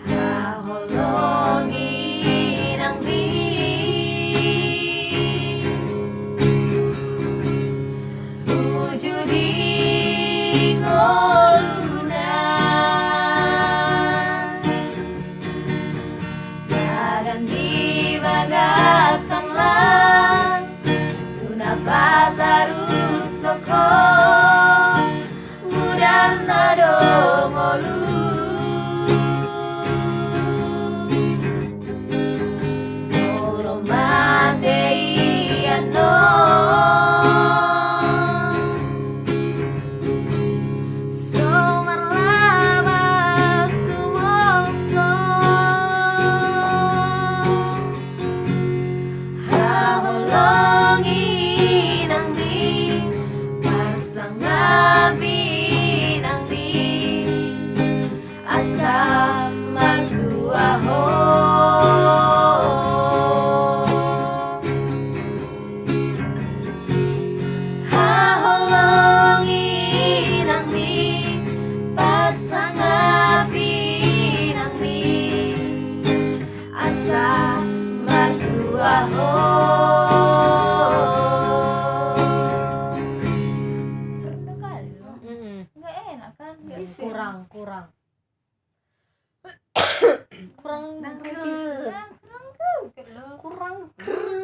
Haholongi nang di wujudi ngoluna bagan di bagasan lang tunapa tarus soko mudar nado ngolu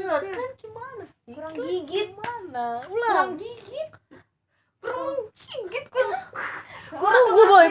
kurang kan gimana sih? Kurang gigit mana? Kurang gigit. Kurang gue boy